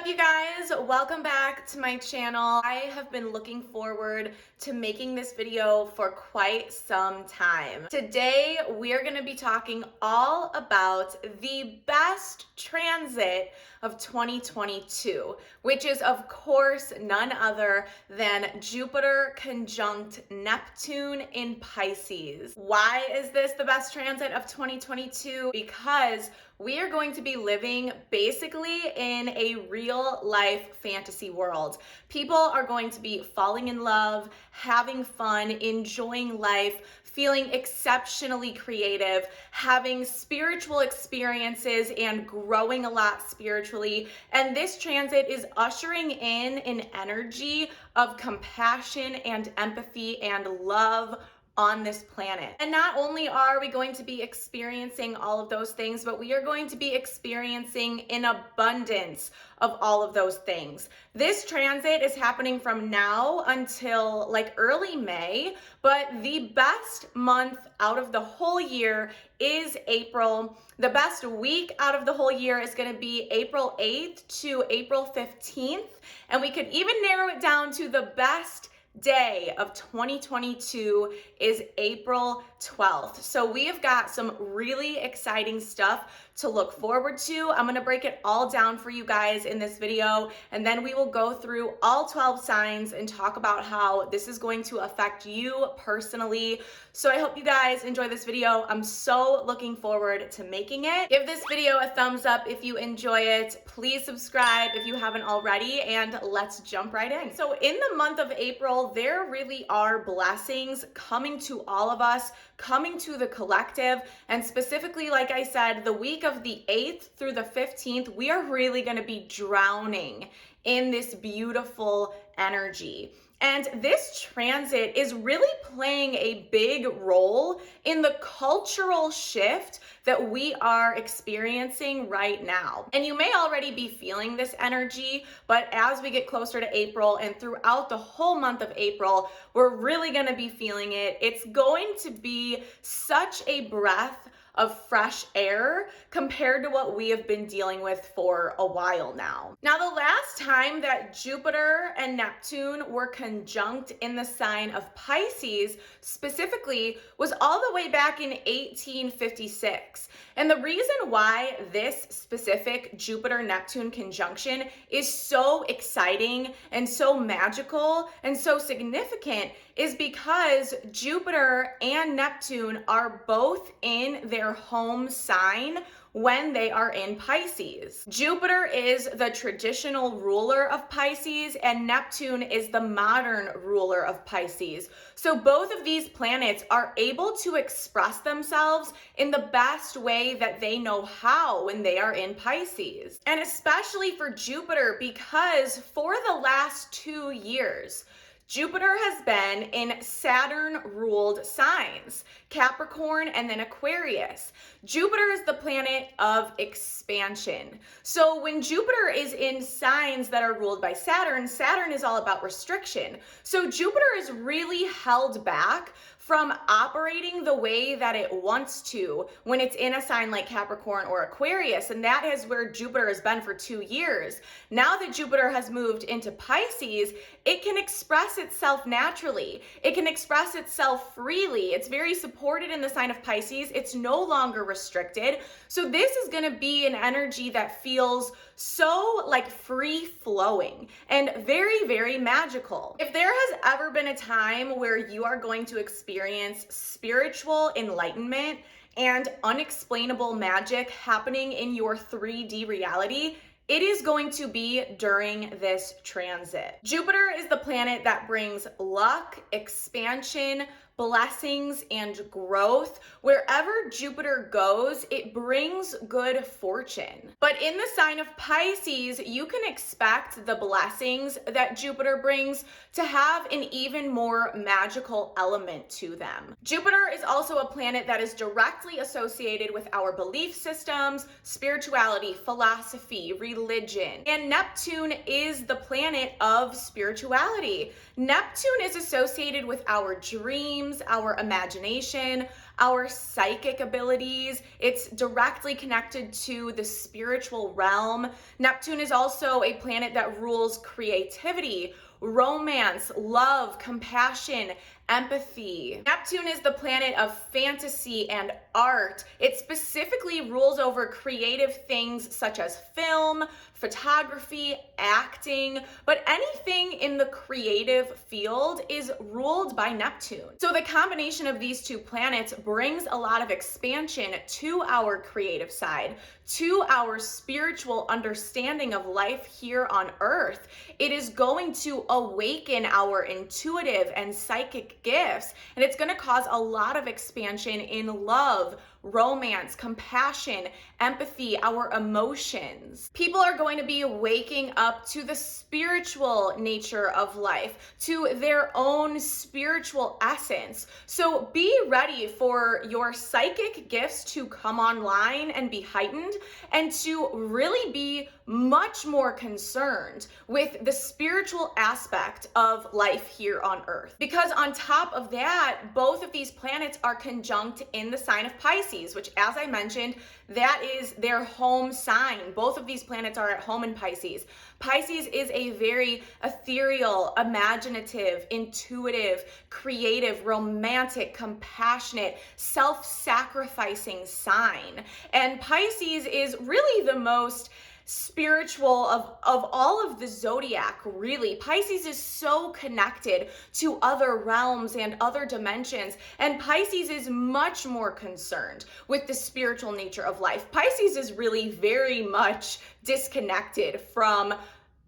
up, you guys? Welcome back to my channel. I have been looking forward to making this video for quite some time. Today, we're gonna be talking all about the best transit of 2022, which is of course none other than Jupiter conjunct Neptune in Pisces. Why is this the best transit of 2022? Because we are going to be living basically in a real life fantasy world. People are going to be falling in love, having fun, enjoying life, feeling exceptionally creative, having spiritual experiences and growing a lot spiritually. And this transit is ushering in an energy of compassion and empathy and love on this planet. And not only are we going to be experiencing all of those things, but we are going to be experiencing an abundance of all of those things. This transit is happening from now until like early May, but the best month out of the whole year is April. The best week out of the whole year is going to be April 8th to April 15th. And we could even narrow it down to the best day of 2022 is April 12th. So we have got some really exciting stuff to look forward to. I'm going to break it all down for you guys in this video, and then we will go through all 12 signs and talk about how this is going to affect you personally. So I hope you guys enjoy this video. I'm so looking forward to making it. Give this video a thumbs up if you enjoy it. Please subscribe if you haven't already, and let's jump right in. So in the month of April, there really are blessings coming to all of us, coming to the collective, and specifically, like I said, the week of the 8th through the 15th, we are really going to be drowning in this beautiful energy. And this transit is really playing a big role in the cultural shift that we are experiencing right now. And you may already be feeling this energy, but as we get closer to April and throughout the whole month of April, we're really going to be feeling it. It's going to be such a breath of fresh air compared to what we have been dealing with for a while now. Now, the last time that Jupiter and Neptune were conjunct in the sign of Pisces specifically was all the way back in 1856. And the reason why this specific Jupiter-Neptune conjunction is so exciting and so magical and so significant is because Jupiter and Neptune are both in their home sign when they are in Pisces. Jupiter is the traditional ruler of Pisces and Neptune is the modern ruler of Pisces. So both of these planets are able to express themselves in the best way that they know how when they are in Pisces. And especially for Jupiter, because for the last 2 years, Jupiter has been in Saturn-ruled signs, Capricorn and then Aquarius. Jupiter is the planet of expansion. So when Jupiter is in signs that are ruled by Saturn, Saturn is all about restriction. So Jupiter is really held back from operating the way that it wants to when it's in a sign like Capricorn or Aquarius. And that is where Jupiter has been for 2 years. Now that Jupiter has moved into Pisces, it can express itself naturally. It can express itself freely. It's very supported in the sign of Pisces. It's no longer restricted. So this is going to be an energy that feels so like free flowing and very, very magical. If there has ever been a time where you are going to experience spiritual enlightenment and unexplainable magic happening in your 3D reality, it is going to be during this transit. Jupiter is the planet that brings luck, expansion, blessings, and growth. Wherever Jupiter goes, it brings good fortune. But in the sign of Pisces, you can expect the blessings that Jupiter brings to have an even more magical element to them. Jupiter is also a planet that is directly associated with our belief systems, spirituality, philosophy, religion. And Neptune is the planet of spirituality. Neptune is associated with our dreams, our imagination, our psychic abilities. It's directly connected to the spiritual realm. Neptune is also a planet that rules creativity, romance, love, compassion, empathy. Neptune is the planet of fantasy and art. It specifically rules over creative things such as film, photography, acting, but anything in the creative field is ruled by Neptune. So the combination of these two planets brings a lot of expansion to our creative side, to our spiritual understanding of life here on Earth. It is going to awaken our intuitive and psychic gifts, and it's going to cause a lot of expansion in love, romance, compassion, empathy, our emotions. People are going to be waking up to the spiritual nature of life, to their own spiritual essence. So be ready for your psychic gifts to come online and be heightened, and to really be much more concerned with the spiritual aspect of life here on Earth. Because on top of that, both of these planets are conjunct in the sign of Pisces, which, as I mentioned, that is their home sign. Both of these planets are at home in Pisces. Pisces is a very ethereal, imaginative, intuitive, creative, romantic, compassionate, self-sacrificing sign. And Pisces is really the most spiritual of all of the zodiac, really. Pisces is so connected to other realms and other dimensions, and Pisces is much more concerned with the spiritual nature of life. Pisces is really very much disconnected from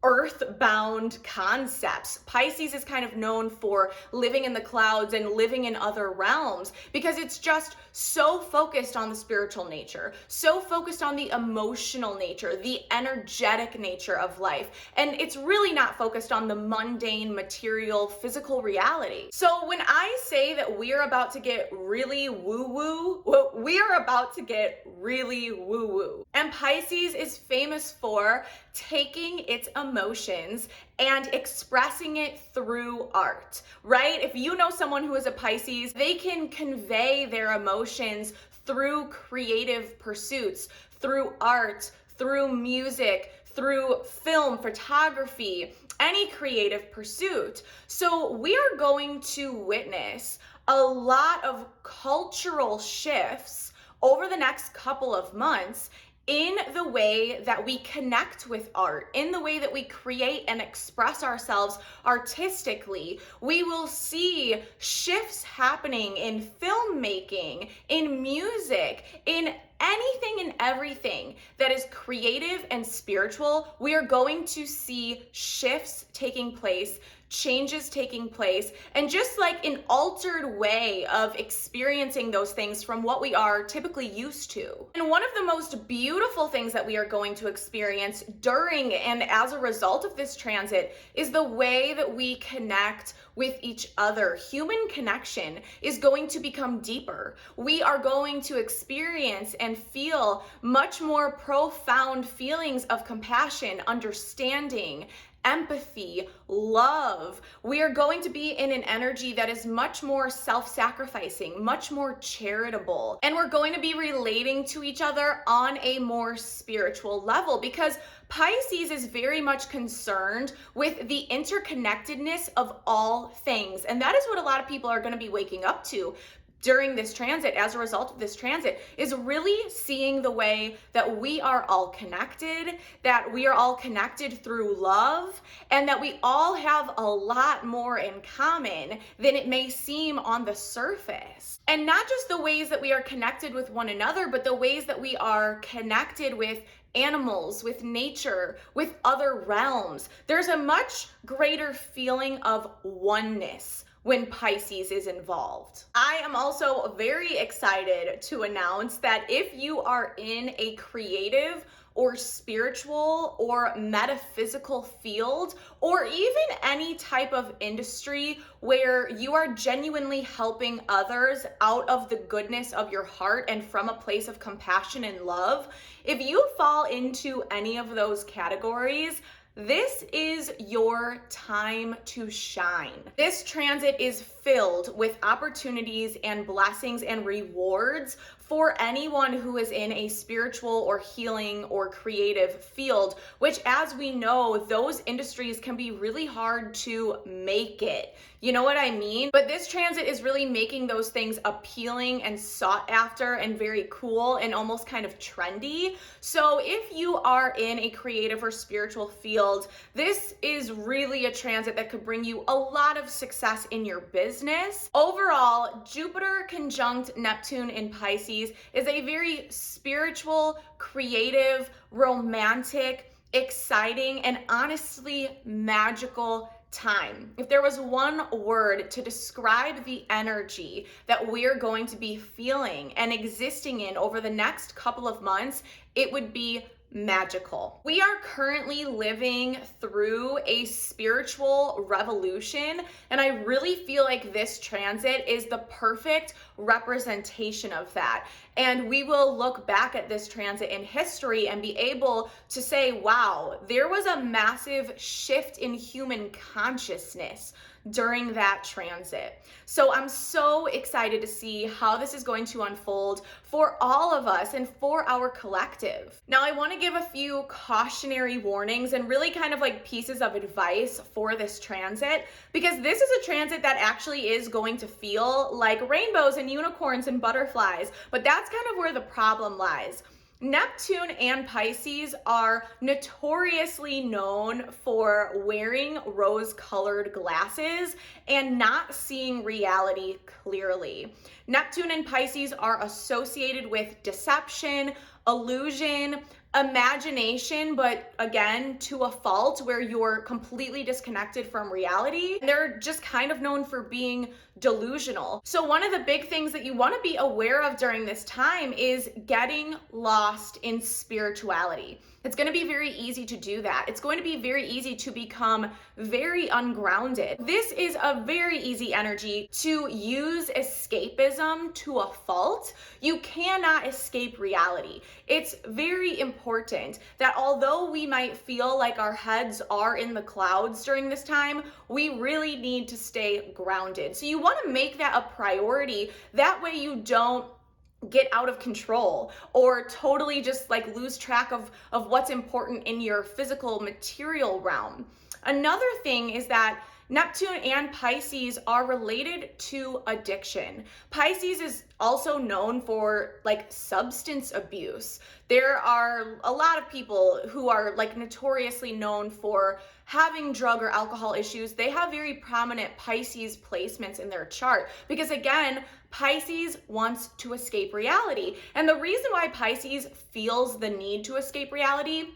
earthbound concepts. Pisces is kind of known for living in the clouds and living in other realms because it's just so focused on the spiritual nature, so focused on the emotional nature, the energetic nature of life. And it's really not focused on the mundane, material, physical reality. So when I say that we're about to get really woo-woo, well, we are about to get really woo-woo. And Pisces is famous for taking its emotions and expressing it through art, right? If you know someone who is a Pisces, they can convey their emotions through creative pursuits, through art, through music, through film, photography, any creative pursuit. So we are going to witness a lot of cultural shifts over the next couple of months in the way that we connect with art, in the way that we create and express ourselves artistically. We will see shifts happening in filmmaking, in music, in anything and everything that is creative and spiritual. We are going to see shifts taking place, changes taking place, and just like an altered way of experiencing those things from what we are typically used to. And one of the most beautiful things that we are going to experience during and as a result of this transit is the way that we connect with each other. Human connection is going to become deeper. We are going to experience and feel much more profound feelings of compassion, understanding, empathy, love. We are going to be in an energy that is much more self-sacrificing, much more charitable, and we're going to be relating to each other on a more spiritual level because Pisces is very much concerned with the interconnectedness of all things, and that is what a lot of people are going to be waking up to during this transit, as a result of this transit, is really seeing the way that we are all connected, that we are all connected through love, and that we all have a lot more in common than it may seem on the surface. And not just the ways that we are connected with one another, but the ways that we are connected with animals, with nature, with other realms. There's a much greater feeling of oneness when Pisces is involved. I am also very excited to announce that if you are in a creative or spiritual or metaphysical field, or even any type of industry where you are genuinely helping others out of the goodness of your heart and from a place of compassion and love, if you fall into any of those categories, This is your time to shine. This transit is filled with opportunities and blessings and rewards for anyone who is in a spiritual or healing or creative field, which, as we know, those industries can be really hard to make it. You know what I mean? But this transit is really making those things appealing and sought after and very cool and almost kind of trendy. So if you are in a creative or spiritual field, this is really a transit that could bring you a lot of success in your business. Overall, Jupiter conjunct Neptune in Pisces is a very spiritual, creative, romantic, exciting, and honestly magical time. If there was one word to describe the energy that we're going to be feeling and existing in over the next couple of months, it would be magical. We are currently living through a spiritual revolution, and I really feel like this transit is the perfect representation of that. And we will look back at this transit in history and be able to say, wow, there was a massive shift in human consciousness during that transit. So I'm so excited to see how this is going to unfold for all of us and for our collective. Now, I want to give a few cautionary warnings and really kind of like pieces of advice for this transit, because this is a transit that actually is going to feel like rainbows and unicorns and butterflies, but that's kind of where the problem lies. Neptune and Pisces are notoriously known for wearing rose-colored glasses and not seeing reality clearly. Neptune and Pisces are associated with deception, illusion, imagination, but again, to a fault where you're completely disconnected from reality. They're just kind of known for being delusional. So one of the big things that you want to be aware of during this time is getting lost in spirituality. It's going to be very easy to do that. It's going to be very easy to become very ungrounded. This is a very easy energy to use escapism to a fault. You cannot escape reality. It's very important that although we might feel like our heads are in the clouds during this time, we really need to stay grounded. So you want to make that a priority. That way you don't get out of control or totally just like lose track of what's important in your physical material realm. Another thing is that Neptune and Pisces are related to addiction. Pisces is also known for like substance abuse. There are a lot of people who are like notoriously known for having drug or alcohol issues. They have very prominent Pisces placements in their chart because, again, Pisces wants to escape reality. And the reason why Pisces feels the need to escape reality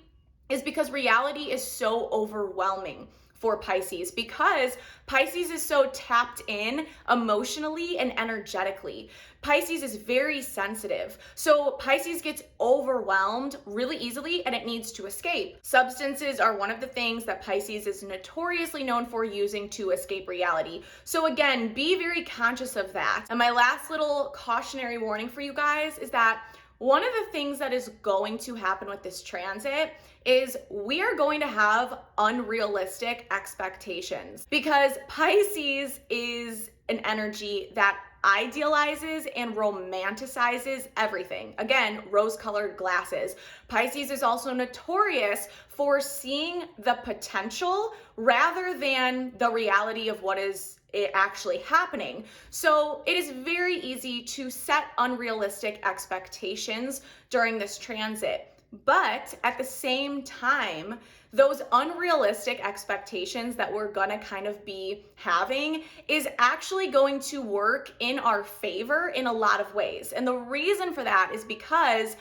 is because reality is so overwhelming for Pisces, because Pisces is so tapped in emotionally and energetically. Pisces is very sensitive. So Pisces gets overwhelmed really easily and it needs to escape. Substances are one of the things that Pisces is notoriously known for using to escape reality. So again, be very conscious of that. And my last little cautionary warning for you guys is that one of the things that is going to happen with this transit is we are going to have unrealistic expectations, because Pisces is an energy that idealizes and romanticizes everything. Again, rose-colored glasses. Pisces is also notorious for seeing the potential rather than the reality of what is actually happening. So it is very easy to set unrealistic expectations during this transit. But at the same time, those unrealistic expectations that we're gonna kind of be having is actually going to work in our favor in a lot of ways. And the reason for that is because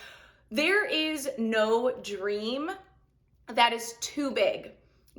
there is no dream that is too big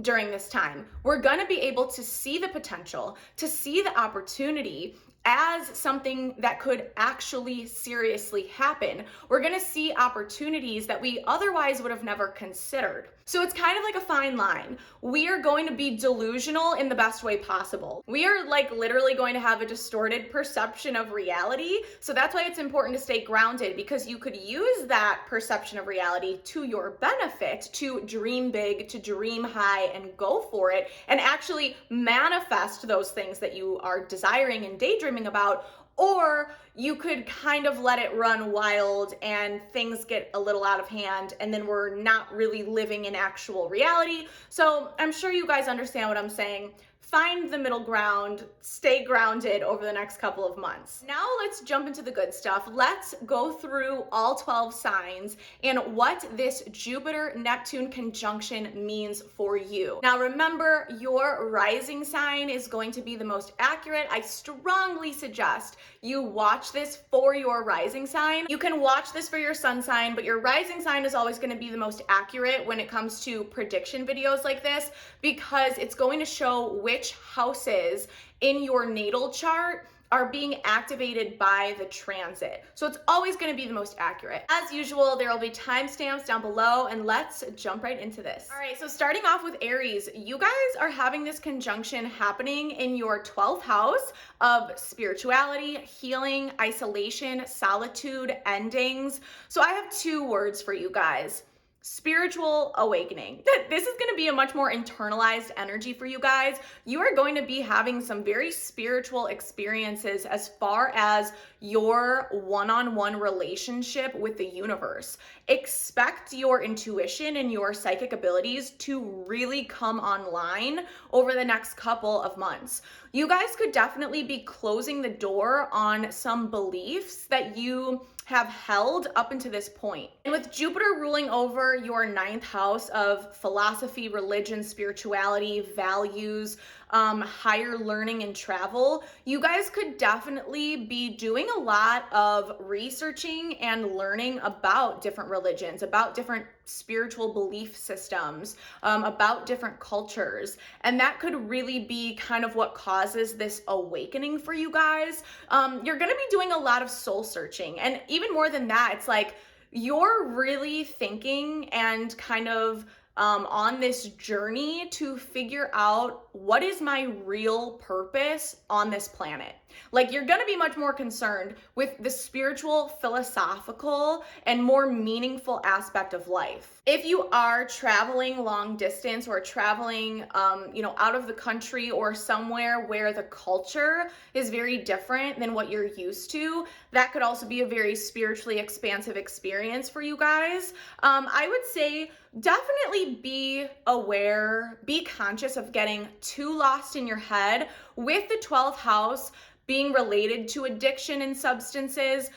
during this time. We're gonna be able to see the potential, to see the opportunity as something that could actually seriously happen. We're gonna see opportunities that we otherwise would have never considered. So it's kind of like a fine line. We are going to be delusional in the best way possible. We are like literally going to have a distorted perception of reality. So that's why it's important to stay grounded, because you could use that perception of reality to your benefit, to dream big, to dream high and go for it and actually manifest those things that you are desiring and daydreaming about. Or you could kind of let it run wild and things get a little out of hand and then we're not really living in actual reality. So I'm sure you guys understand what I'm saying. Find the middle ground, stay grounded over the next couple of months. Now let's jump into the good stuff. Let's go through all 12 signs and what this Jupiter-Neptune conjunction means for you. Now remember, your rising sign is going to be the most accurate. I strongly suggest you watch this for your rising sign. You can watch this for your sun sign, but your rising sign is always going to be the most accurate when it comes to prediction videos like this, because it's going to show which houses in your natal chart are being activated by the transit. So it's always going to be the most accurate. As usual, there will be timestamps down below, and let's jump right into this. All right, so starting off with Aries, you guys are having this conjunction happening in your 12th house of spirituality, healing, isolation, solitude, endings. So I have two words for you guys. Spiritual awakening. This is going to be a much more internalized energy for you guys. You are going to be having some very spiritual experiences as far as your one-on-one relationship with the universe. Expect your intuition and your psychic abilities to really come online over the next couple of months. You guys could definitely be closing the door on some beliefs that you have held up until this point. And with Jupiter ruling over your 9th house of philosophy, religion, spirituality, values, higher learning and travel, you guys could definitely be doing a lot of researching and learning about different religions, about different spiritual belief systems, about different cultures. And that could really be kind of what causes this awakening for you guys. You're going to be doing a lot of soul searching. And even more than that, it's like you're really thinking and kind of on this journey to figure out what is my real purpose on this planet. Like, you're going to be much more concerned with the spiritual, philosophical, and more meaningful aspect of life. If you are traveling long distance or traveling, out of the country or somewhere where the culture is very different than what you're used to, that could also be a very spiritually expansive experience for you guys. I would say definitely be aware, be conscious of getting too lost in your head with the 12th house being related to addiction and substances.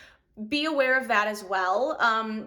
Be aware of that as well.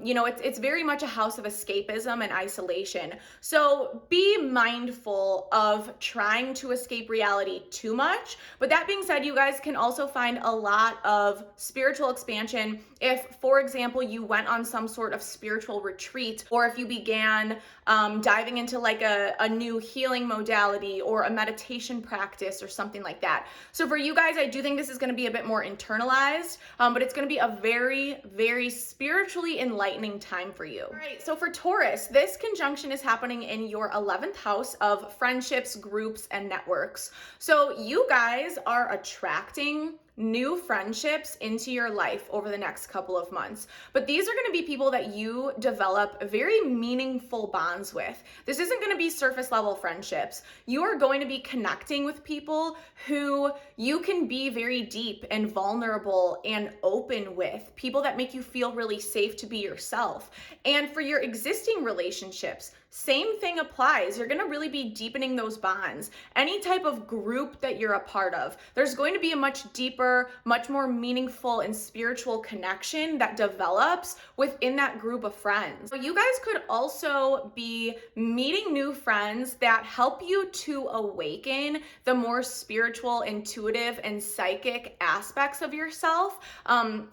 It's very much a house of escapism and isolation. So be mindful of trying to escape reality too much. But that being said, you guys can also find a lot of spiritual expansion if, for example, you went on some sort of spiritual retreat, or if you began diving into like a new healing modality or a meditation practice or something like that. So for you guys, I do think this is going to be a bit more internalized, but it's going to be a very, very spiritually enlightening time for you. All right, so for Taurus, this conjunction is happening in your 11th house of friendships, groups, and networks. So you guys are attracting new friendships into your life over the next couple of months. But these are going to be people that you develop very meaningful bonds with. This isn't going to be surface level friendships. You are going to be connecting with people who you can be very deep and vulnerable and open with, people that make you feel really safe to be yourself. And for your existing relationships, same thing applies. You're going to really be deepening those bonds. Any type of group that you're a part of, there's going to be a much deeper, much more meaningful and spiritual connection that develops within that group of friends. So you guys could also be meeting new friends that help you to awaken the more spiritual, intuitive, and psychic aspects of yourself.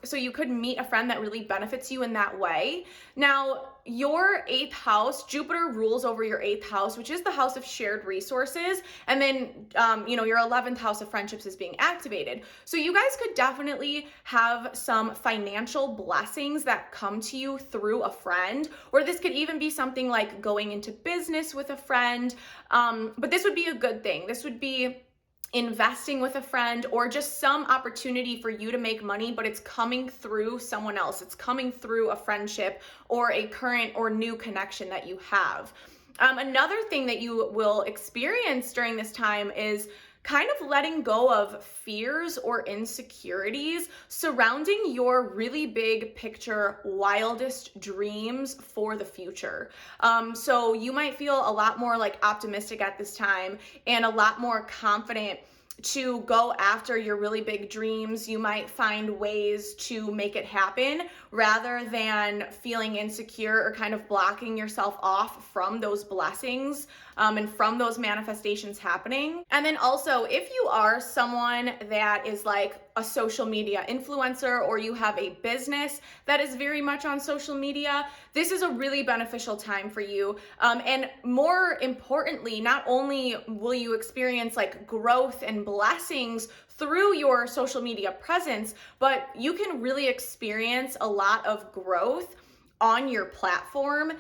So you could meet a friend that really benefits you in that way. Now, your 8th house, Jupiter Jupiter rules over your 8th house, which is the house of shared resources. And then, your 11th house of friendships is being activated. So you guys could definitely have some financial blessings that come to you through a friend, or this could even be something like going into business with a friend. But this would be a good thing. This would be investing with a friend, or just some opportunity for you to make money, but it's coming through someone else. It's coming through a friendship or a current or new connection that you have. Another thing that you will experience during this time is kind of letting go of fears or insecurities surrounding your really big picture, wildest dreams for the future. So you might feel a lot more like optimistic at this time and a lot more confident to go after your really big dreams. You might find ways to make it happen rather than feeling insecure or kind of blocking yourself off from those blessings and from those manifestations happening. And then also, if you are someone that is like a social media influencer, or you have a business that is very much on social media, this is a really beneficial time for you. And more importantly, not only will you experience like growth and blessings through your social media presence, but you can really experience a lot of growth on your platform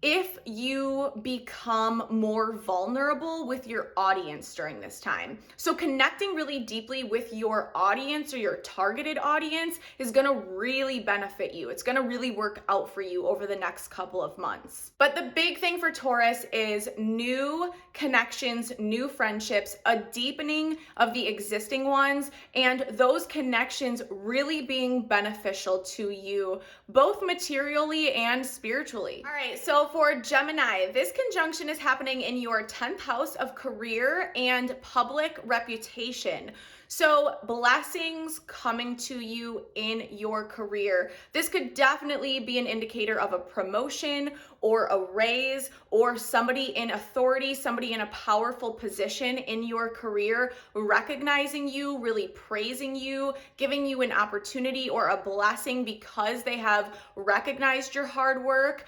if you become more vulnerable with your audience during this time. So connecting really deeply with your audience or your targeted audience is gonna really benefit you. It's gonna really work out for you over the next couple of months. But the big thing for Taurus is new connections, new friendships, a deepening of the existing ones, and those connections really being beneficial to you, both materially and spiritually. All right, so for Gemini, this conjunction is happening in your 10th house of career and public reputation. So blessings coming to you in your career. This could definitely be an indicator of a promotion or a raise, or somebody in authority, somebody in a powerful position in your career recognizing you, really praising you, giving you an opportunity or a blessing because they have recognized your hard work.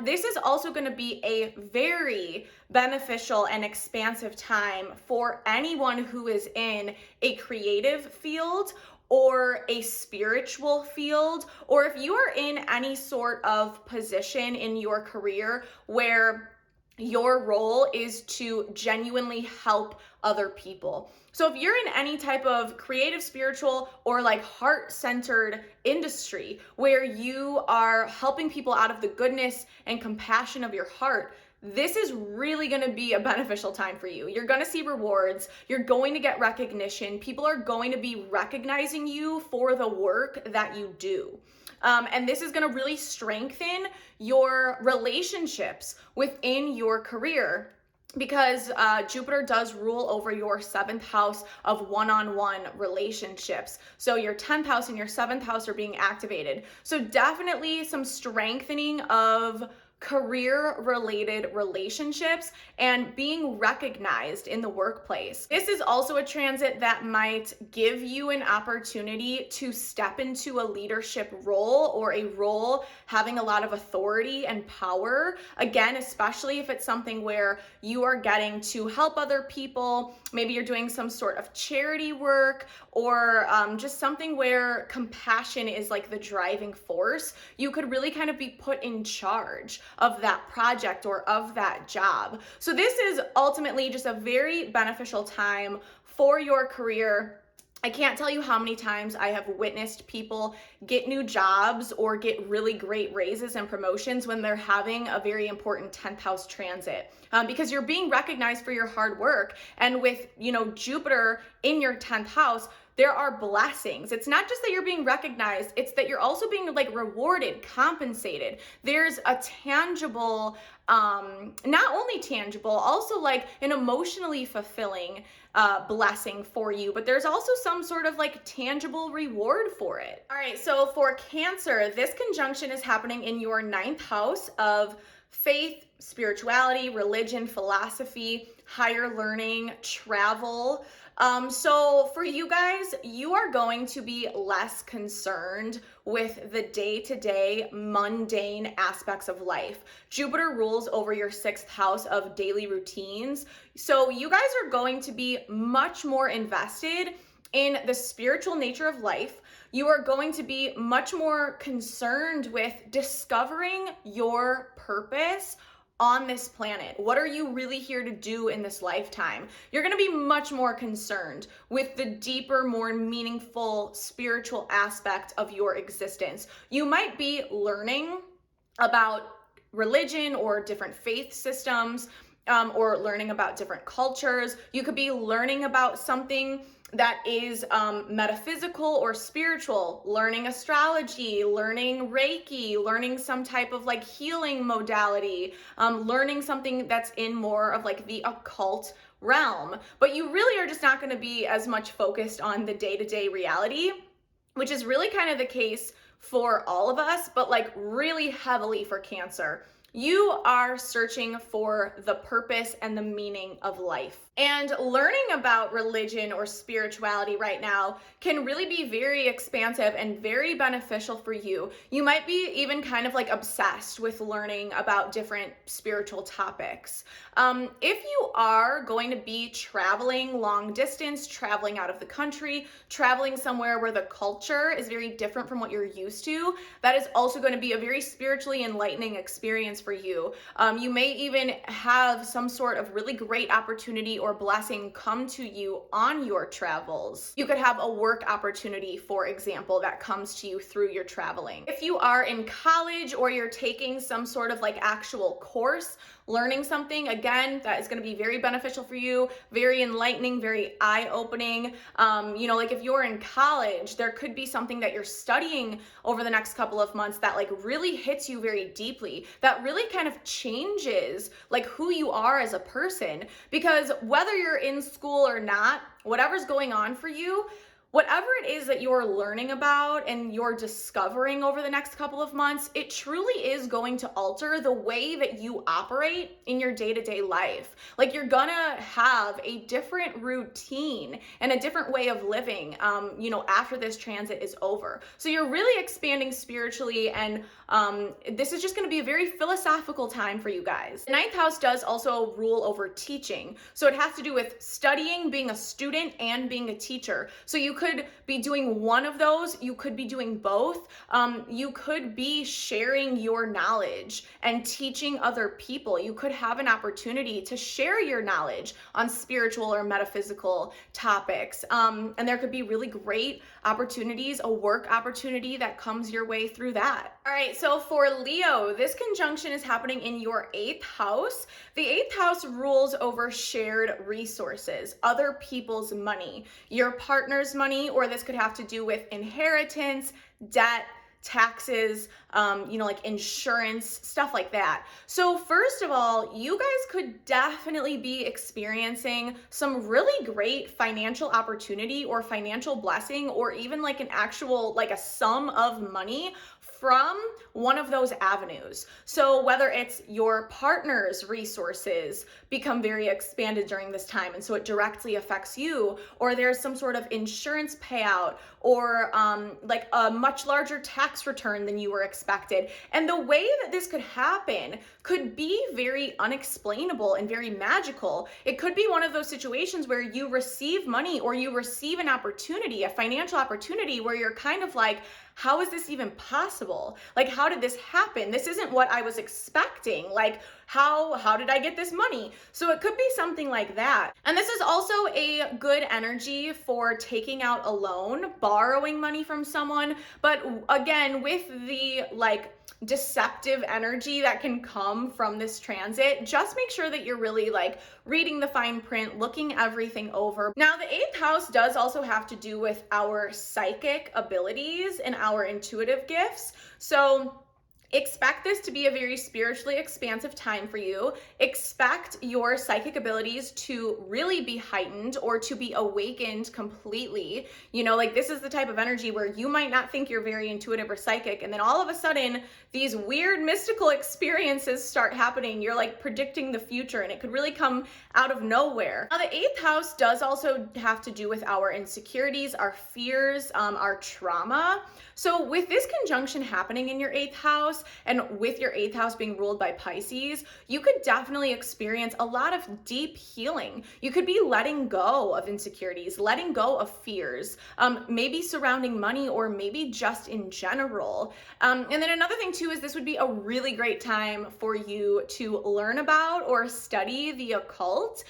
This is also going to be a very beneficial and expansive time for anyone who is in a creative field or a spiritual field, or if you are in any sort of position in your career where your role is to genuinely help other people. So if you're in any type of creative, spiritual, or like heart-centered industry where you are helping people out of the goodness and compassion of your heart, this is really going to be a beneficial time for you. You're going to see rewards. You're going to get recognition. People are going to be recognizing you for the work that you do. And this is going to really strengthen your relationships within your career, because Jupiter does rule over your 7th house of one-on-one relationships. So your 10th house and your 7th house are being activated. So definitely some strengthening of career-related relationships and being recognized in the workplace. This is also a transit that might give you an opportunity to step into a leadership role, or a role having a lot of authority and power. Again, especially if it's something where you are getting to help other people. Maybe you're doing some sort of charity work, or just something where compassion is like the driving force. You could really kind of be put in charge of that project or of that job. So this is ultimately just a very beneficial time for your career. I can't tell you how many times I have witnessed people get new jobs or get really great raises and promotions when they're having a very important 10th house transit, because you're being recognized for your hard work. And with, Jupiter in your 10th house, there are blessings. It's not just that you're being recognized, it's that you're also being like rewarded, compensated. There's a tangible, not only tangible, also like an emotionally fulfilling blessing for you, but there's also some sort of like tangible reward for it. All right, so for Cancer, this conjunction is happening in your 9th house of faith, spirituality, religion, philosophy, higher learning, travel. So for you guys, you are going to be less concerned with the day-to-day mundane aspects of life. Jupiter rules over your 6th house of daily routines. So you guys are going to be much more invested in the spiritual nature of life. You are going to be much more concerned with discovering your purpose on this planet. What are you really here to do in this lifetime? You're going to be much more concerned with the deeper, more meaningful spiritual aspect of your existence. You might be learning about religion or different faith systems, or learning about different cultures. You could be learning about something that is metaphysical or spiritual, learning astrology, learning Reiki, learning some type of like healing modality, learning something that's in more of like the occult realm. But you really are just not going to be as much focused on the day-to-day reality, which is really kind of the case for all of us, but like really heavily for Cancer. You are searching for the purpose and the meaning of life. And learning about religion or spirituality right now can really be very expansive and very beneficial for you. You might be even kind of like obsessed with learning about different spiritual topics. If you are going to be traveling long distance, traveling out of the country, traveling somewhere where the culture is very different from what you're used to, that is also going to be a very spiritually enlightening experience for you. You may even have some sort of really great opportunity or blessing come to you on your travels. You could have a work opportunity, for example, that comes to you through your traveling. If you are in college or you're taking some sort of like actual course, learning something, again, that is going to be very beneficial for you, very enlightening, very eye-opening. Like if you're in college, there could be something that you're studying over the next couple of months that like really hits you very deeply, that really kind of changes like who you are as a person. Because whether you're in school or not, whatever's going on for you, whatever it is that you're learning about and you're discovering over the next couple of months, it truly is going to alter the way that you operate in your day-to-day life. Like you're gonna have a different routine and a different way of living, after this transit is over. So you're really expanding spiritually, and this is just gonna be a very philosophical time for you guys. The 9th house does also rule over teaching. So it has to do with studying, being a student, and being a teacher. So you could be doing one of those, you could be doing both. You could be sharing your knowledge and teaching other people. You could have an opportunity to share your knowledge on spiritual or metaphysical topics. And there could be really great opportunities, a work opportunity that comes your way through that. All right, so for Leo, this conjunction is happening in your 8th house. The 8th house rules over shared resources, other people's money, your partner's money, or this could have to do with inheritance, debt, taxes, like insurance, stuff like that. So first of all, you guys could definitely be experiencing some really great financial opportunity or financial blessing, or even like an actual, like a sum of money from one of those avenues. So whether it's your partner's resources become very expanded during this time, and so it directly affects you, or there's some sort of insurance payout, or like a much larger tax return than you were expected. And the way that this could happen could be very unexplainable and very magical. It could be one of those situations where you receive money, or you receive an opportunity, a financial opportunity, where you're kind of like, how is this even possible? Like, how did this happen? This isn't what I was expecting. Like, how did I get this money? So it could be something like that. And this is also a good energy for taking out a loan, borrowing money from someone. But again, with the like deceptive energy that can come from this transit, just make sure that you're really like reading the fine print, looking everything over. Now, the 8th house does also have to do with our psychic abilities and our intuitive gifts. So Expect this to be a very spiritually expansive time for you. Expect your psychic abilities to really be heightened or to be awakened completely. You know, like this is the type of energy where you might not think you're very intuitive or psychic, and then all of a sudden, these weird mystical experiences start happening. You're like predicting the future, and it could really come out of nowhere. Now, the 8th house does also have to do with our insecurities, our fears, our trauma. So with this conjunction happening in your 8th house, and with your 8th house being ruled by Pisces, you could definitely experience a lot of deep healing. You could be letting go of insecurities, letting go of fears, maybe surrounding money, or maybe just in general. And then another thing too is this would be a really great time for you to learn about or study the occult.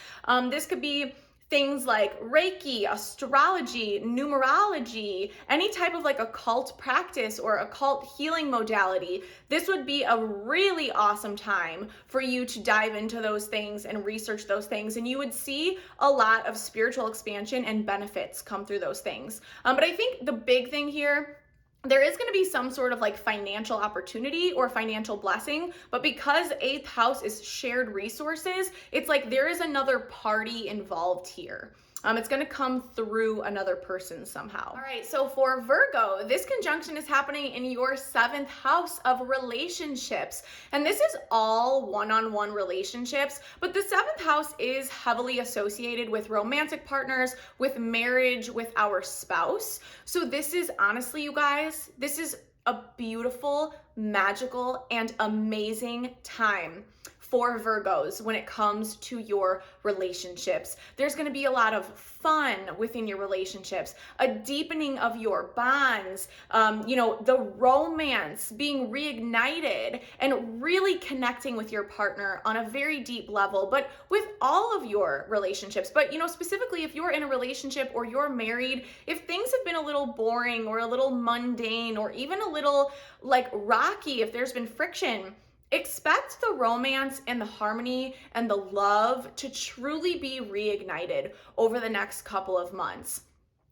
This could be things like Reiki, astrology, numerology, any type of like occult practice or occult healing modality. This would be a really awesome time for you to dive into those things and research those things, and you would see a lot of spiritual expansion and benefits come through those things. But I think the big thing here, there is going to be some sort of like financial opportunity or financial blessing, but because 8th house is shared resources, it's like there is another party involved here. It's going to come through another person somehow. All right, so for Virgo, this conjunction is happening in your 7th house of relationships. And this is all one-on-one relationships, but the 7th house is heavily associated with romantic partners, with marriage, with our spouse. So this is honestly, you guys, this is a beautiful, magical, and amazing time for Virgos when it comes to your relationships. There's going to be a lot of fun within your relationships, a deepening of your bonds, the romance being reignited, and really connecting with your partner on a very deep level, but with all of your relationships. But, specifically if you're in a relationship or you're married, if things have been a little boring or a little mundane or even a little like rocky, if there's been friction, expect the romance and the harmony and the love to truly be reignited over the next couple of months.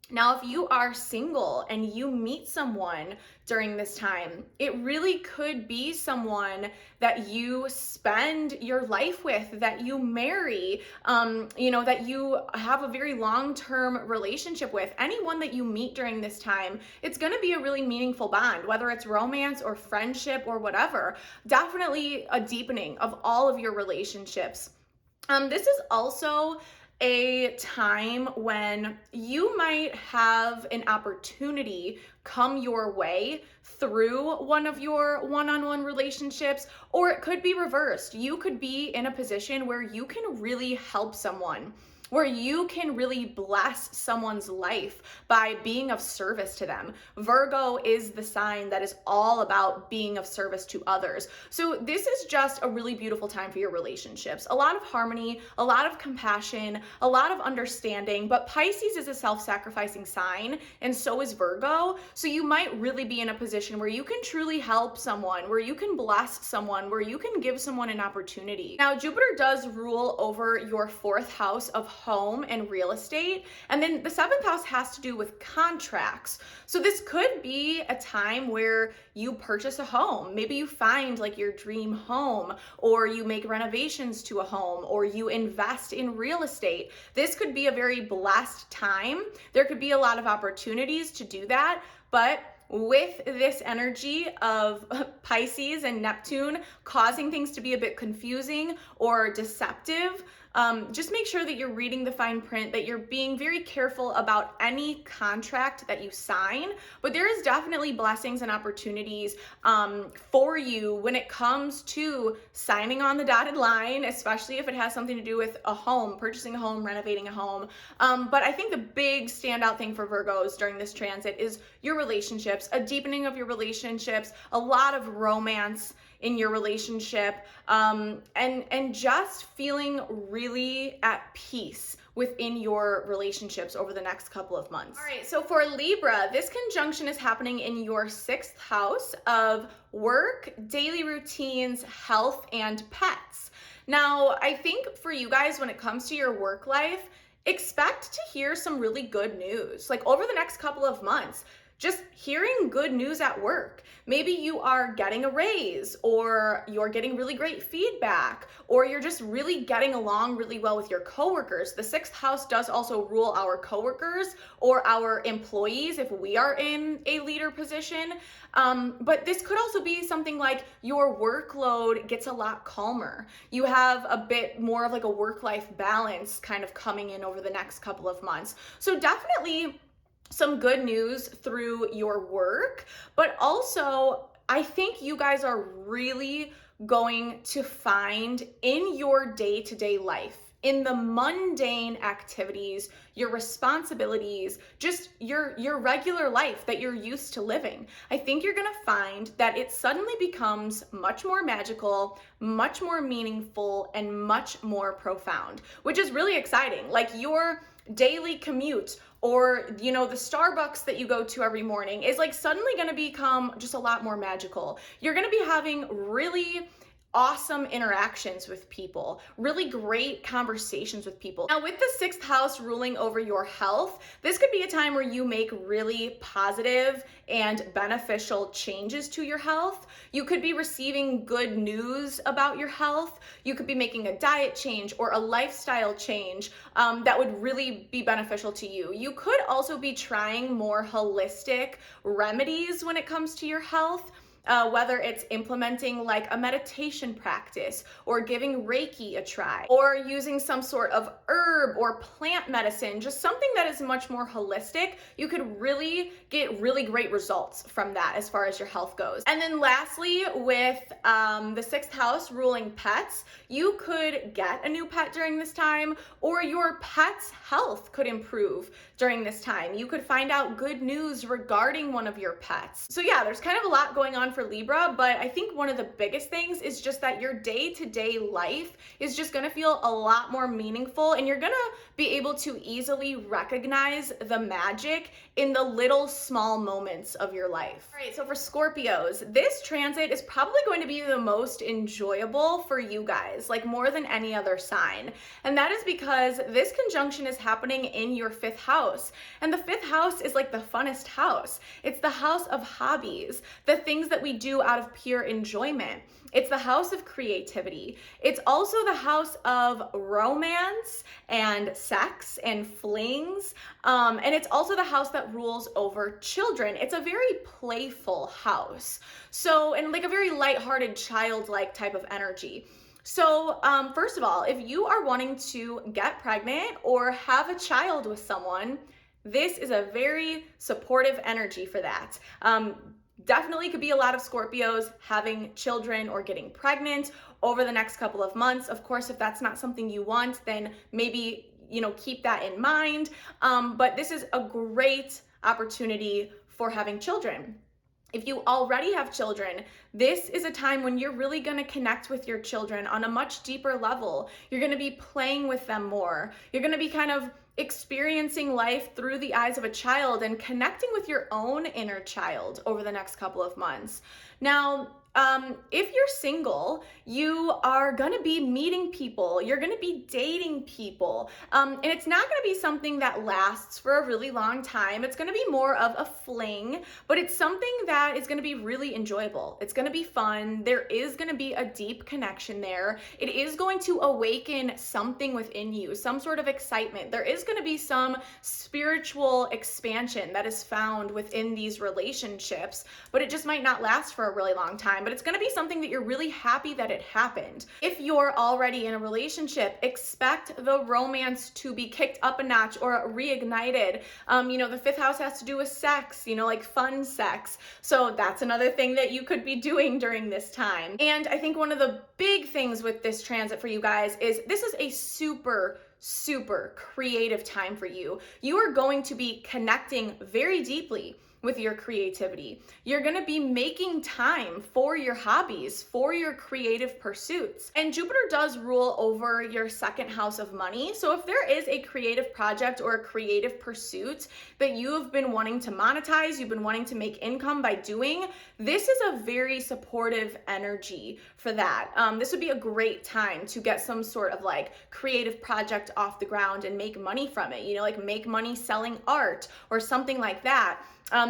Now, if you are single and you meet someone during this time, it really could be someone that you spend your life with, that you marry, that you have a very long-term relationship with. Anyone that you meet during this time, it's going to be a really meaningful bond, whether it's romance or friendship or whatever. Definitely a deepening of all of your relationships. This is also a time when you might have an opportunity come your way through one of your one-on-one relationships, or it could be reversed. You could be in a position where you can really help someone, where you can really bless someone's life by being of service to them. Virgo is the sign that is all about being of service to others. So this is just a really beautiful time for your relationships. A lot of harmony, a lot of compassion, a lot of understanding, but Pisces is a self-sacrificing sign, and so is Virgo. So you might really be in a position where you can truly help someone, where you can bless someone, where you can give someone an opportunity. Now, Jupiter does rule over your 4th house of home and real estate. And then the 7th house has to do with contracts. So this could be a time where you purchase a home. Maybe you find like your dream home, or you make renovations to a home, or you invest in real estate. This could be a very blessed time. There could be a lot of opportunities to do that, but with this energy of Pisces and Neptune causing things to be a bit confusing or deceptive, just make sure that you're reading the fine print, that you're being very careful about any contract that you sign. But there is definitely blessings and opportunities for you when it comes to signing on the dotted line, especially if it has something to do with a home, purchasing a home, renovating a home. But I think the big standout thing for Virgos during this transit is your relationships, a deepening of your relationships, a lot of romance in your relationship, and just feeling really at peace within your relationships over the next couple of months. All right, so for Libra, this conjunction is happening in your 6th house of work, daily routines, health, and pets. Now, I think for you guys, when it comes to your work life, expect to hear some really good news. Like over the next couple of months, just hearing good news at work. Maybe you are getting a raise, or you're getting really great feedback, or you're just really getting along really well with your coworkers. The sixth house does also rule our coworkers or our employees if we are in a leader position. But this could also be something like your workload gets a lot calmer. You have a bit more of like a work-life balance kind of coming in over the next couple of months. So definitely some good news through your work, but also I think you guys are really going to find in your day-to-day life, in the mundane activities, your responsibilities, just your regular life that you're used to living, I think you're gonna find that it suddenly becomes much more magical, much more meaningful, and much more profound, which is really exciting. Like your daily commute, or the Starbucks that you go to every morning is like suddenly going to become just a lot more magical. You're going to be having really awesome interactions with people, really great conversations with people. Now, with the sixth house ruling over your health, this could be a time where you make really positive and beneficial changes to your health. You could be receiving good news about your health. You could be making a diet change or a lifestyle change that would really be beneficial to you. You could also be trying more holistic remedies when it comes to your health. Whether it's implementing like a meditation practice, or giving Reiki a try, or using some sort of herb or plant medicine, just something that is much more holistic, you could really get really great results from that as far as your health goes. And then lastly, with the sixth house ruling pets, you could get a new pet during this time, or your pet's health could improve during this time. You could find out good news regarding one of your pets. So yeah, there's kind of a lot going on for Libra, but I think one of the biggest things is just that your day-to-day life is just gonna feel a lot more meaningful, and you're gonna be able to easily recognize the magic in the little small moments of your life. All right, so for Scorpios, this transit is probably going to be the most enjoyable for you guys, like more than any other sign. And that is because this conjunction is happening in your fifth house. And the fifth house is like the funnest house. It's the house of hobbies, the things that we do out of pure enjoyment. It's the house of creativity. It's also the house of romance and sex and flings. And it's also the house that rules over children. It's a very playful house. So, and like a very lighthearted, childlike type of energy. So first of all, if you are wanting to get pregnant or have a child with someone, this is a very supportive energy for that. Definitely could be a lot of Scorpios having children or getting pregnant over the next couple of months. Of course, if that's not something you want, then maybe, keep that in mind. But this is a great opportunity for having children. If you already have children, this is a time when you're really going to connect with your children on a much deeper level. You're going to be playing with them more. You're going to be kind of experiencing life through the eyes of a child and connecting with your own inner child over the next couple of months. Now, if you're single, you are gonna be meeting people, you're gonna be dating people, and it's not gonna be something that lasts for a really long time. It's gonna be more of a fling, but it's something that is gonna be really enjoyable. It's gonna be fun. There is gonna be a deep connection there. It is going to awaken something within you, some sort of excitement. There is gonna be some spiritual expansion that is found within these relationships, but it just might not last for a really long time. But it's going to be something that you're really happy that it happened. If you're already in a relationship, expect the romance to be kicked up a notch or reignited. The fifth house has to do with sex, like fun sex. So that's another thing that you could be doing during this time. And I think one of the big things with this transit for you guys is this is a super creative time for you. You are going to be connecting very deeply with your creativity. You're going to be making time for your hobbies, for your creative pursuits. And Jupiter does rule over your second house of money. So if there is a creative project or a creative pursuit that you have been wanting to monetize, you've been wanting to make income by doing, this is a very supportive energy for that. This would be a great time to get some sort of like creative project off the ground and make money from it, like make money selling art or something like that.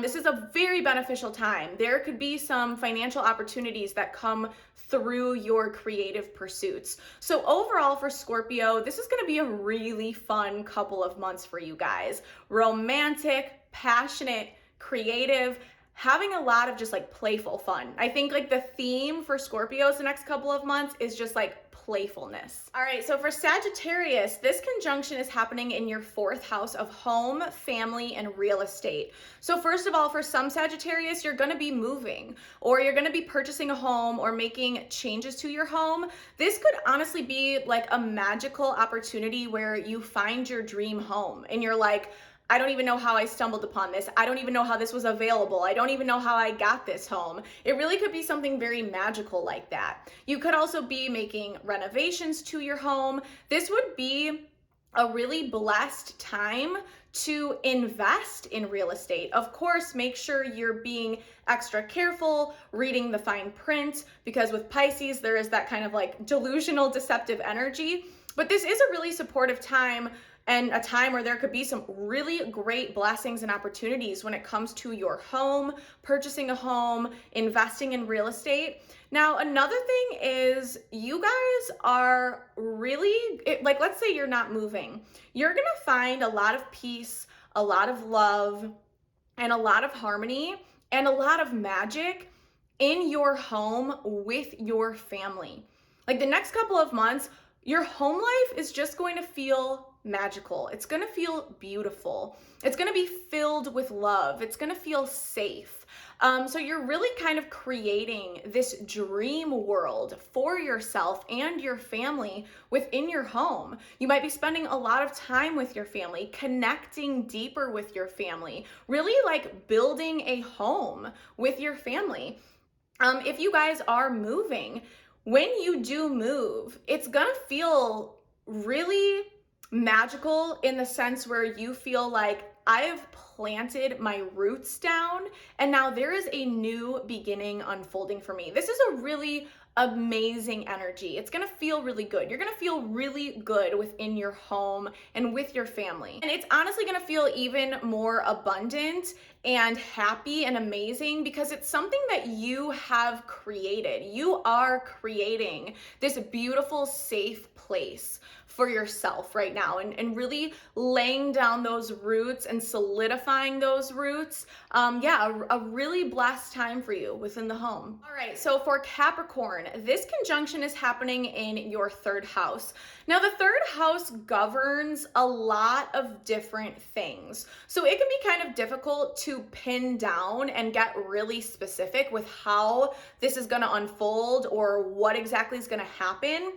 This is a very beneficial time. There could be some financial opportunities that come through your creative pursuits. So overall for Scorpio, this is going to be a really fun couple of months for you guys. Romantic, passionate, creative, having a lot of just like playful fun. I think like the theme for Scorpios the next couple of months is just like playfulness. All right, so for Sagittarius, this conjunction is happening in your 4th house of home, family, and real estate. So first of all, for some Sagittarius, you're gonna be moving, or you're gonna be purchasing a home or making changes to your home. This could honestly be like a magical opportunity where you find your dream home and you're like, I don't even know how I stumbled upon this. I don't even know how this was available. I don't even know how I got this home. It really could be something very magical like that. You could also be making renovations to your home. This would be a really blessed time to invest in real estate. Of course, make sure you're being extra careful, reading the fine print, because with Pisces, there is that kind of like delusional, deceptive energy. But this is a really supportive time, and a time where there could be some really great blessings and opportunities when it comes to your home, purchasing a home, investing in real estate. Now, another thing is you guys are really, like let's say you're not moving. You're gonna find a lot of peace, a lot of love, and a lot of harmony, and a lot of magic in your home with your family. Like the next couple of months, your home life is just going to feel magical. It's going to feel beautiful. It's going to be filled with love. It's going to feel safe. So you're really kind of creating this dream world for yourself and your family within your home. You might be spending a lot of time with your family, connecting deeper with your family, really like building a home with your family. If you guys are moving, when you do move, it's gonna feel really magical in the sense where you feel like I've planted my roots down and now there is a new beginning unfolding for me. This is a really amazing energy. It's gonna feel really good. You're gonna feel really good within your home and with your family. And it's honestly gonna feel even more abundant and happy and amazing because it's something that you have created. You are creating this beautiful, safe place for yourself right now and really laying down those roots and solidifying those roots. A really blessed time for you within the home. All right, so for Capricorn, this conjunction is happening in your 3rd house. Now the 3rd house governs a lot of different things. So it can be kind of difficult to pin down and get really specific with how this is gonna unfold or what exactly is gonna happen.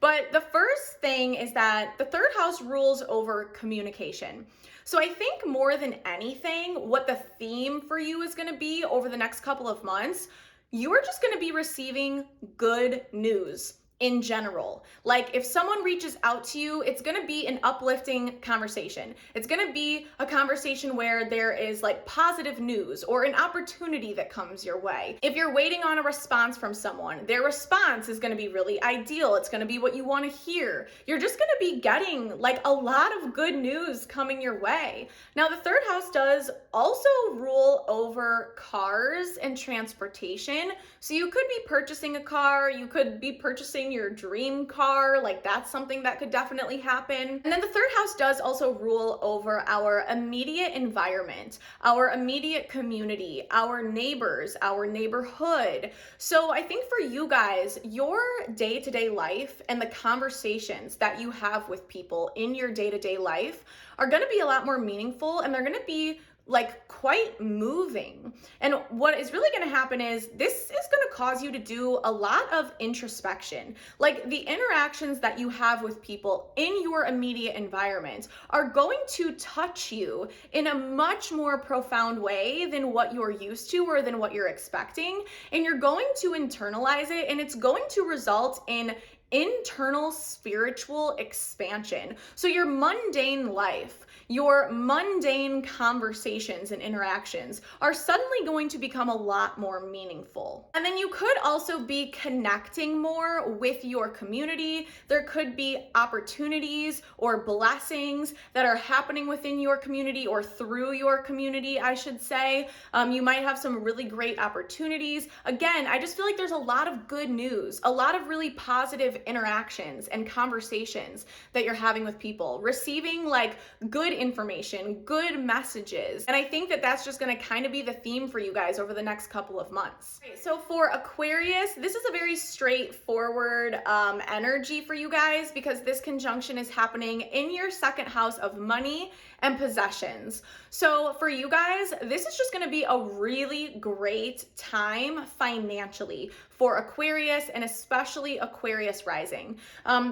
But the first thing is that the 3rd house rules over communication. So I think more than anything, what the theme for you is going to be over the next couple of months, you are just going to be receiving good news in general. Like if someone reaches out to you, it's going to be an uplifting conversation. It's going to be a conversation where there is like positive news or an opportunity that comes your way. If you're waiting on a response from someone, their response is going to be really ideal. It's going to be what you want to hear. You're just going to be getting like a lot of good news coming your way. Now, the 3rd house does also rule over cars and transportation. So you could be purchasing a car, you could be purchasing your dream car, like that's something that could definitely happen. And then the 3rd house does also rule over our immediate environment, our immediate community, our neighbors, our neighborhood. So I think for you guys, your day-to-day life and the conversations that you have with people in your day-to-day life are going to be a lot more meaningful, and they're going to be like quite moving. And what is really going to happen is this is going to cause you to do a lot of introspection. Like the interactions that you have with people in your immediate environment are going to touch you in a much more profound way than what you're used to or than what you're expecting. And you're going to internalize it, and it's going to result in internal spiritual expansion. So your mundane life, your mundane conversations and interactions are suddenly going to become a lot more meaningful. And then you could also be connecting more with your community. There could be opportunities or blessings that are happening within your community or through your community, I should say. You might have some really great opportunities. Again, I just feel like there's a lot of good news, a lot of really positive interactions and conversations that you're having with people, receiving like good information, good messages. And I think that that's just going to kind of be the theme for you guys over the next couple of months. Okay, so for Aquarius, this is a very straightforward energy for you guys because this conjunction is happening in your second house of money and possessions. So for you guys, this is just going to be a really great time financially for Aquarius and especially Aquarius rising.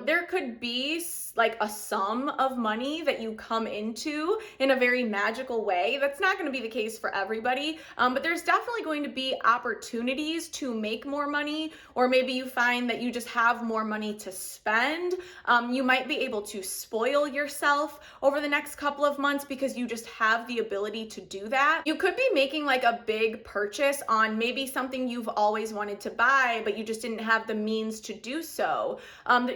There could be like a sum of money that you come into in a very magical way. That's not going to be the case for everybody, but there's definitely going to be opportunities to make more money, or maybe you find that you just have more money to spend. You might be able to spoil yourself over the next couple of months because you just have the ability to do that. You could be making like a big purchase on maybe something you've always wanted to buy, but you just didn't have the means to do so.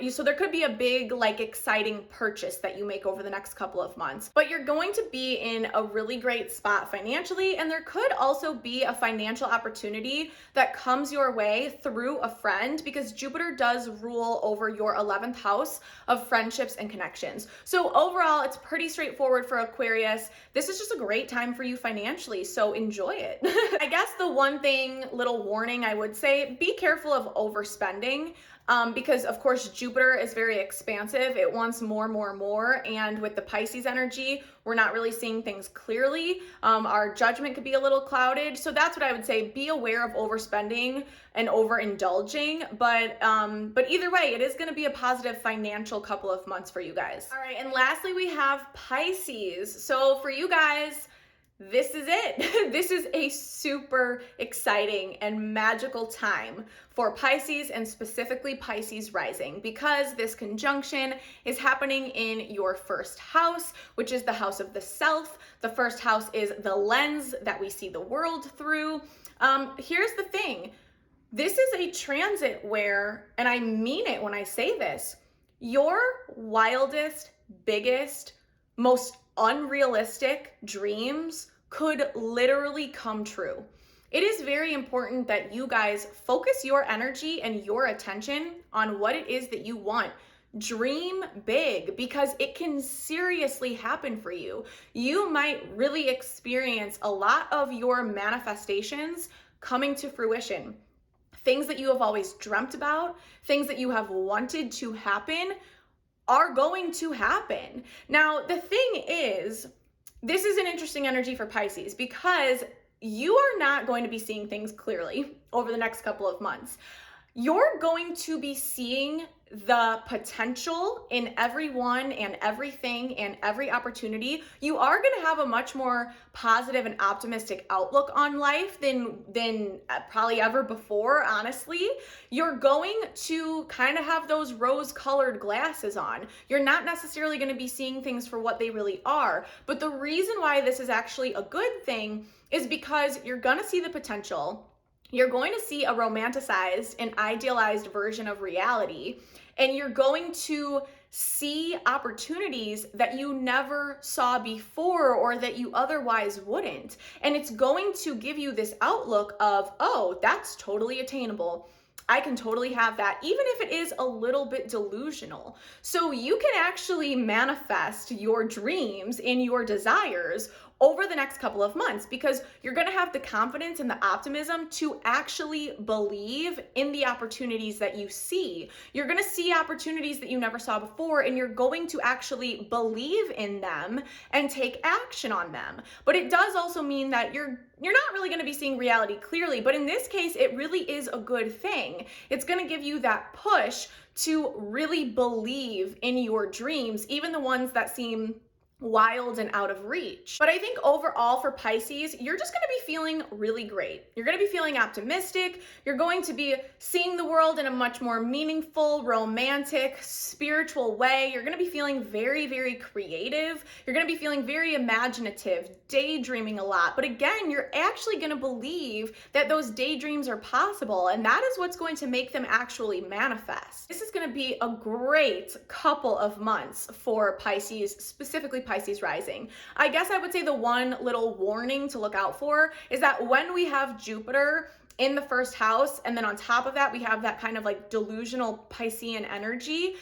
So there could be a big like exciting purchase that you make over the next couple of months, but you're going to be in a really great spot financially. And there could also be a financial opportunity that comes your way through a friend because Jupiter does rule over your 11th house of friendships and connections. So overall, it's pretty straightforward for Aquarius. This is just a great time for you financially, so enjoy it. I guess the one thing, little warning I would say, be careful of overspending. Because of course Jupiter is very expansive. It wants more. And with the Pisces energy, we're not really seeing things clearly. Our judgment could be a little clouded. So that's what I would say. Be aware of overspending and overindulging. But either way, it is going to be a positive financial couple of months for you guys. All right. And lastly, we have Pisces. So for you guys, this is it. This is a super exciting and magical time for Pisces and specifically Pisces rising because this conjunction is happening in your first house, which is the house of the self. The first house is the lens that we see the world through. Here's the thing. This is a transit where, and I mean it when I say this, your wildest, biggest, most unrealistic dreams could literally come true. It is very important that you guys focus your energy and your attention on what it is that you want. Dream big because it can seriously happen for you. You might really experience a lot of your manifestations coming to fruition. Things that you have always dreamt about, things that you have wanted to happen are going to happen. Now, the thing is, this is an interesting energy for Pisces because you are not going to be seeing things clearly over the next couple of months. You're going to be seeing the potential in everyone and everything and every opportunity. You are going to have a much more positive and optimistic outlook on life than probably ever before, honestly. You're going to kind of have those rose-colored glasses on. You're not necessarily going to be seeing things for what they really are. But the reason why this is actually a good thing is because you're going to see the potential. You're going to see a romanticized and idealized version of reality, and you're going to see opportunities that you never saw before or that you otherwise wouldn't. And it's going to give you this outlook of, oh, that's totally attainable. I can totally have that, even if it is a little bit delusional. So you can actually manifest your dreams and your desires over the next couple of months because you're going to have the confidence and the optimism to actually believe in the opportunities that you see. You're going to see opportunities that you never saw before, and you're going to actually believe in them and take action on them. But it does also mean that you're not really going to be seeing reality clearly, but in this case, it really is a good thing. It's going to give you that push to really believe in your dreams, even the ones that seem wild and out of reach. But I think overall for Pisces, you're just going to be feeling really great. You're going to be feeling optimistic. You're going to be seeing the world in a much more meaningful, romantic, spiritual way. You're going to be feeling very, very creative. You're going to be feeling very imaginative, daydreaming a lot. But again, you're actually going to believe that those daydreams are possible, and that is what's going to make them actually manifest. This is going to be a great couple of months for Pisces, specifically Pisces rising. I guess I would say the one little warning to look out for is that when we have Jupiter in the first house, and then on top of that, we have that kind of like delusional Piscean energy,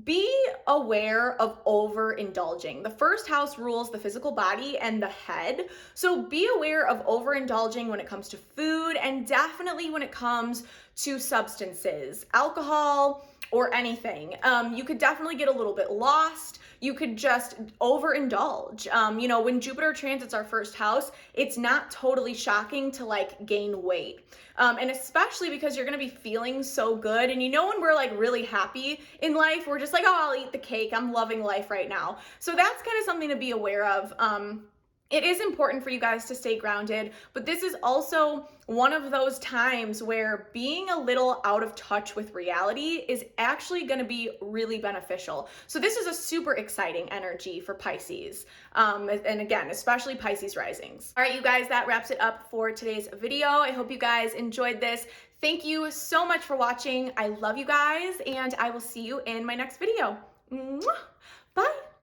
be aware of overindulging. The first house rules the physical body and the head. So be aware of overindulging when it comes to food, and definitely when it comes to substances, alcohol, or anything. You could definitely get a little bit lost. You could just overindulge. When Jupiter transits our first house, it's not totally shocking to like gain weight. And especially because you're gonna be feeling so good. And when we're like really happy in life, we're just like, oh, I'll eat the cake. I'm loving life right now. So that's kind of something to be aware of. It is important for you guys to stay grounded, but this is also one of those times where being a little out of touch with reality is actually going to be really beneficial. So this is a super exciting energy for Pisces. And again, especially Pisces risings. All right, you guys, that wraps it up for today's video. I hope you guys enjoyed this. Thank you so much for watching. I love you guys, and I will see you in my next video. Mwah! Bye.